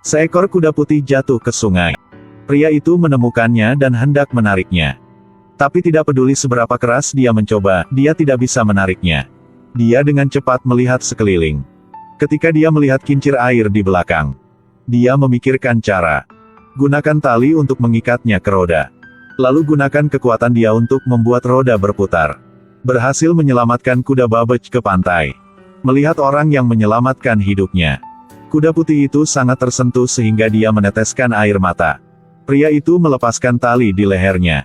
Seekor kuda putih jatuh ke sungai. Pria itu menemukannya dan hendak menariknya. Tapi tidak peduli seberapa keras dia mencoba, dia tidak bisa menariknya. Dia dengan cepat melihat sekeliling. Ketika dia melihat kincir air di belakang, dia memikirkan cara. Gunakan tali untuk mengikatnya ke roda. Lalu gunakan kekuatan dia untuk membuat roda berputar. Berhasil menyelamatkan kuda Babbage ke pantai. Melihat orang yang menyelamatkan hidupnya, kuda putih itu sangat tersentuh sehingga dia meneteskan air mata. Pria itu melepaskan tali di lehernya.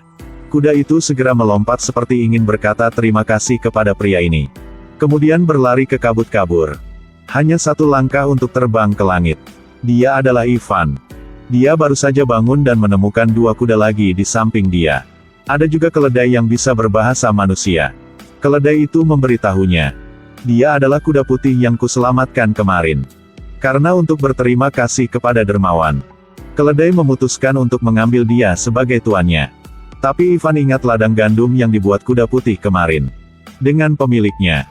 Kuda itu segera melompat seperti ingin berkata terima kasih kepada pria ini. Kemudian berlari ke kabut-kabur. Hanya satu langkah untuk terbang ke langit. Dia adalah Ivan. Dia baru saja bangun dan menemukan dua kuda lagi di samping dia. Ada juga keledai yang bisa berbahasa manusia. Keledai itu memberitahunya, dia adalah kuda putih yang kuselamatkan kemarin. Karena untuk berterima kasih kepada dermawan, keledai memutuskan untuk mengambil dia sebagai tuannya. Tapi Ivan ingat ladang gandum yang dibuat kuda putih kemarin. Dengan pemiliknya,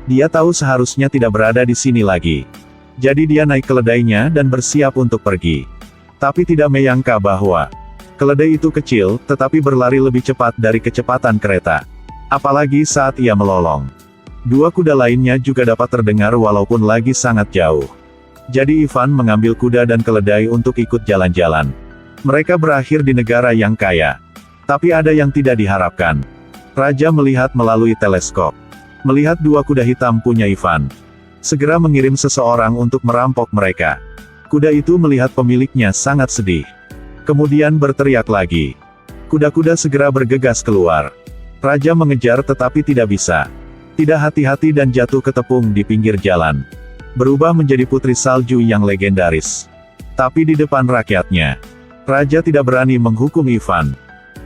dia tahu seharusnya tidak berada di sini lagi. Jadi dia naik keledainya dan bersiap untuk pergi. Tapi tidak menyangka bahwa keledai itu kecil, tetapi berlari lebih cepat dari kecepatan kereta. Apalagi saat ia melolong. Dua kuda lainnya juga dapat terdengar walaupun lagi sangat jauh. Jadi Ivan mengambil kuda dan keledai untuk ikut jalan-jalan. Mereka berakhir di negara yang kaya. Tapi ada yang tidak diharapkan. Raja melihat melalui teleskop. Melihat dua kuda hitam punya Ivan. Segera mengirim seseorang untuk merampok mereka. Kuda itu melihat pemiliknya sangat sedih. Kemudian berteriak lagi. Kuda-kuda segera bergegas keluar. Raja mengejar tetapi tidak bisa. Tidak hati-hati dan jatuh ke tepung di pinggir jalan. Berubah menjadi putri salju yang legendaris. Tapi di depan rakyatnya, Raja tidak berani menghukum Ivan.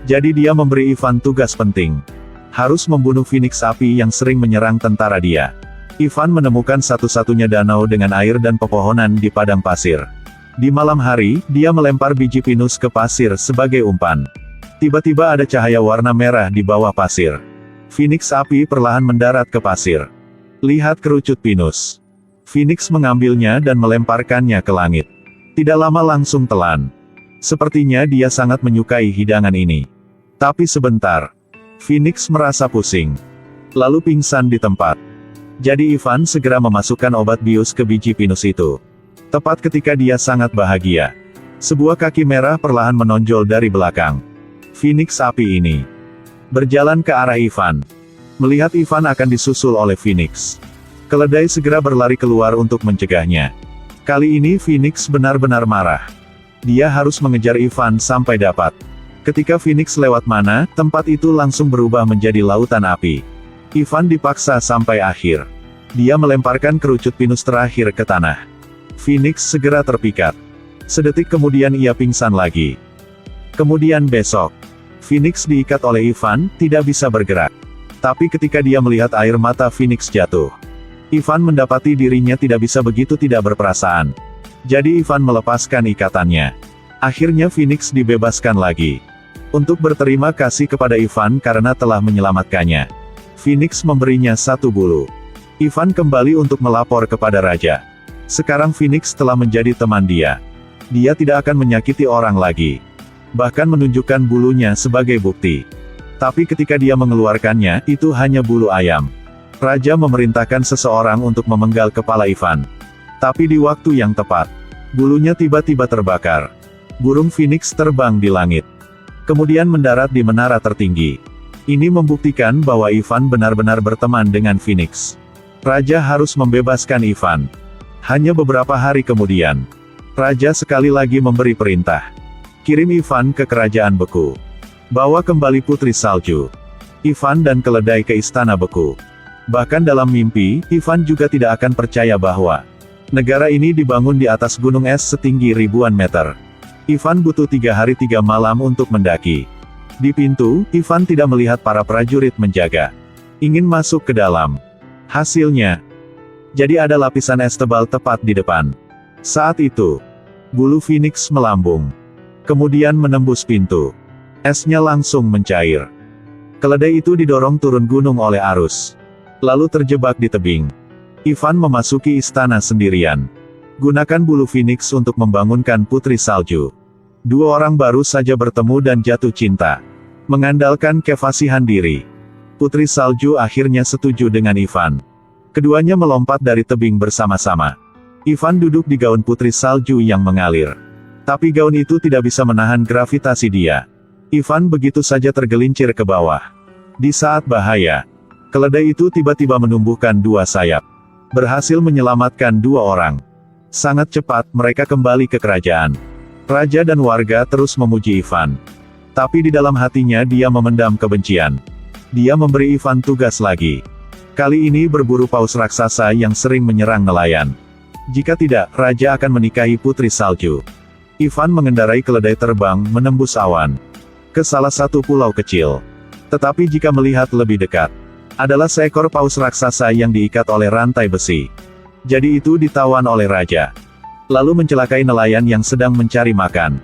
Jadi dia memberi Ivan tugas penting. Harus membunuh Phoenix api yang sering menyerang tentara dia. Ivan menemukan satu-satunya danau dengan air dan pepohonan di padang pasir. Di malam hari, dia melempar biji pinus ke pasir sebagai umpan. Tiba-tiba ada cahaya warna merah di bawah pasir. Phoenix api perlahan mendarat ke pasir. Lihat kerucut pinus. Phoenix mengambilnya dan melemparkannya ke langit. Tidak lama langsung telan. Sepertinya dia sangat menyukai hidangan ini. Tapi sebentar, Phoenix merasa pusing. Lalu pingsan di tempat. Jadi Ivan segera memasukkan obat bius ke biji pinus itu. Tepat ketika dia sangat bahagia, sebuah kaki merah perlahan menonjol dari belakang. Phoenix api ini berjalan ke arah Ivan. Melihat Ivan akan disusul oleh Phoenix, keledai segera berlari keluar untuk mencegahnya. Kali ini Phoenix benar-benar marah. Dia harus mengejar Ivan sampai dapat. Ketika Phoenix lewat mana, tempat itu langsung berubah menjadi lautan api. Ivan dipaksa sampai akhir. Dia melemparkan kerucut pinus terakhir ke tanah. Phoenix segera terpikat. Sedetik kemudian ia pingsan lagi. Kemudian besok, Phoenix diikat oleh Ivan, tidak bisa bergerak. Tapi ketika dia melihat air mata Phoenix jatuh, Ivan mendapati dirinya tidak bisa begitu tidak berperasaan. Jadi Ivan melepaskan ikatannya. Akhirnya Phoenix dibebaskan lagi. Untuk berterima kasih kepada Ivan karena telah menyelamatkannya, Phoenix memberinya satu bulu. Ivan kembali untuk melapor kepada raja. Sekarang Phoenix telah menjadi teman dia. Dia tidak akan menyakiti orang lagi. Bahkan menunjukkan bulunya sebagai bukti. Tapi ketika dia mengeluarkannya, itu hanya bulu ayam. Raja memerintahkan seseorang untuk memenggal kepala Ivan. Tapi di waktu yang tepat, bulunya tiba-tiba terbakar. Burung Phoenix terbang di langit. Kemudian mendarat di menara tertinggi. Ini membuktikan bahwa Ivan benar-benar berteman dengan Phoenix. Raja harus membebaskan Ivan. Hanya beberapa hari kemudian, Raja sekali lagi memberi perintah. Kirim Ivan ke kerajaan beku. Bawa kembali putri salju. Ivan dan keledai ke istana beku. Bahkan dalam mimpi, Ivan juga tidak akan percaya bahwa negara ini dibangun di atas gunung es setinggi ribuan meter. Ivan butuh 3 hari 3 malam untuk mendaki. Di pintu, Ivan tidak melihat para prajurit menjaga. Ingin masuk ke dalam. Hasilnya, jadi ada lapisan es tebal tepat di depan. Saat itu, bulu Phoenix melambung. Kemudian menembus pintu. Esnya langsung mencair. Keledai itu didorong turun gunung oleh arus. Lalu terjebak di tebing. Ivan memasuki istana sendirian. Gunakan bulu Phoenix untuk membangunkan Putri Salju. Dua orang baru saja bertemu dan jatuh cinta. Mengandalkan kefasihan diri, Putri Salju akhirnya setuju dengan Ivan. Keduanya melompat dari tebing bersama-sama. Ivan duduk di gaun Putri Salju yang mengalir. Tapi gaun itu tidak bisa menahan gravitasi dia. Ivan begitu saja tergelincir ke bawah. Di saat bahaya, keledai itu tiba-tiba menumbuhkan dua sayap. Berhasil menyelamatkan dua orang. Sangat cepat mereka kembali ke kerajaan. Raja dan warga terus memuji Ivan. Tapi di dalam hatinya dia memendam kebencian. Dia memberi Ivan tugas lagi. Kali ini berburu paus raksasa yang sering menyerang nelayan. Jika tidak, Raja akan menikahi Putri Salju. Ivan mengendarai keledai terbang menembus awan ke salah satu pulau kecil. Tetapi jika melihat lebih dekat, adalah seekor paus raksasa yang diikat oleh rantai besi. Jadi itu ditawan oleh Raja. Lalu mencelakai nelayan yang sedang mencari makan.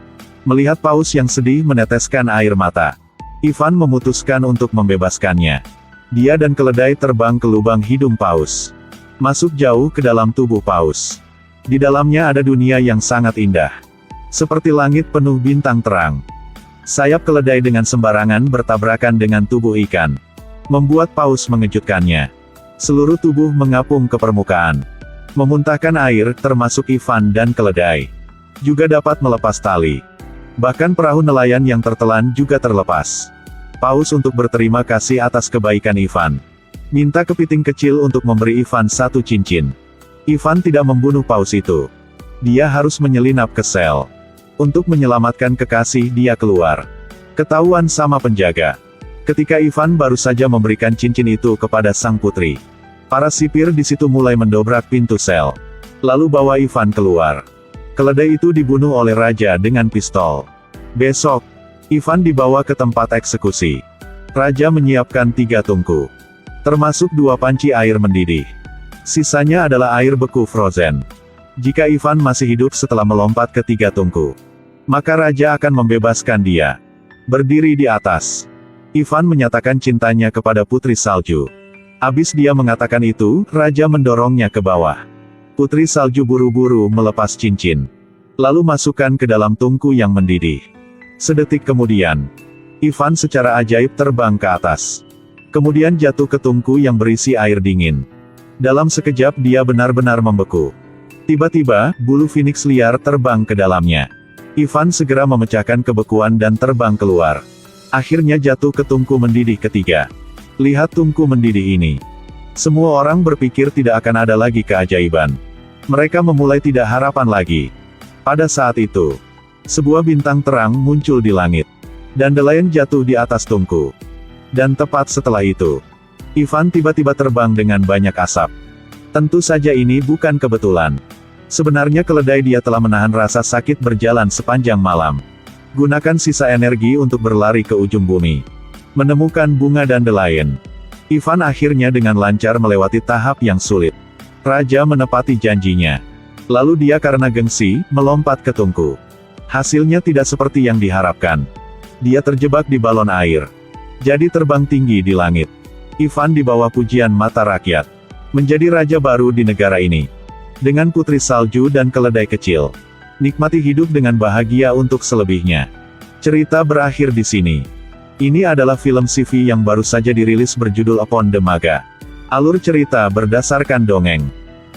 Melihat paus yang sedih meneteskan air mata, Ivan memutuskan untuk membebaskannya. Dia dan keledai terbang ke lubang hidung paus. Masuk jauh ke dalam tubuh paus. Di dalamnya ada dunia yang sangat indah. Seperti langit penuh bintang terang. Sayap keledai dengan sembarangan bertabrakan dengan tubuh ikan. Membuat paus mengejutkannya. Seluruh tubuh mengapung ke permukaan. Memuntahkan air, termasuk Ivan dan keledai. Juga dapat melepas tali. Bahkan perahu nelayan yang tertelan juga terlepas. Paus untuk berterima kasih atas kebaikan Ivan. Minta kepiting kecil untuk memberi Ivan satu cincin. Ivan tidak membunuh paus itu. Dia harus menyelinap ke sel. Untuk menyelamatkan kekasih dia keluar. Ketahuan sama penjaga. Ketika Ivan baru saja memberikan cincin itu kepada sang putri. Para sipir di situ mulai mendobrak pintu sel. Lalu bawa Ivan keluar. Keledai itu dibunuh oleh Raja dengan pistol. Besok, Ivan dibawa ke tempat eksekusi. Raja menyiapkan 3 tungku. Termasuk 2 panci air mendidih. Sisanya adalah air beku frozen. Jika Ivan masih hidup setelah melompat ke 3 tungku, maka Raja akan membebaskan dia. Berdiri di atas, Ivan menyatakan cintanya kepada Putri Salju. Habis dia mengatakan itu, Raja mendorongnya ke bawah. Putri Salju buru-buru melepas cincin. Lalu masukkan ke dalam tungku yang mendidih. Sedetik kemudian, Ivan secara ajaib terbang ke atas. Kemudian jatuh ke tungku yang berisi air dingin. Dalam sekejap dia benar-benar membeku. Tiba-tiba, bulu Phoenix liar terbang ke dalamnya. Ivan segera memecahkan kebekuan dan terbang keluar. Akhirnya jatuh ke tungku mendidih ketiga. Lihat tungku mendidih ini. Semua orang berpikir tidak akan ada lagi keajaiban. Mereka memulai tidak harapan lagi. Pada saat itu, sebuah bintang terang muncul di langit. Dan nelayan jatuh di atas tungku. Dan tepat setelah itu, Ivan tiba-tiba terbang dengan banyak asap. Tentu saja ini bukan kebetulan. Sebenarnya keledai dia telah menahan rasa sakit berjalan sepanjang malam. Gunakan sisa energi untuk berlari ke ujung bumi. Menemukan bunga dandelion. Ivan akhirnya dengan lancar melewati tahap yang sulit. Raja menepati janjinya. Lalu dia karena gengsi, melompat ke tungku. Hasilnya tidak seperti yang diharapkan. Dia terjebak di balon air. Jadi terbang tinggi di langit. Ivan dibawa pujian mata rakyat. Menjadi raja baru di negara ini. Dengan Putri Salju dan keledai kecil. Nikmati hidup dengan bahagia untuk selebihnya. Cerita berakhir di sini. Ini adalah film CV yang baru saja dirilis berjudul Upon the Maga. Alur cerita berdasarkan dongeng.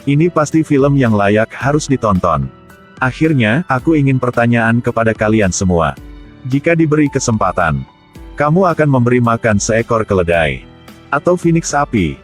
Ini pasti film yang layak harus ditonton. Akhirnya, aku ingin pertanyaan kepada kalian semua. Jika diberi kesempatan, kamu akan memberi makan seekor keledai atau Phoenix api?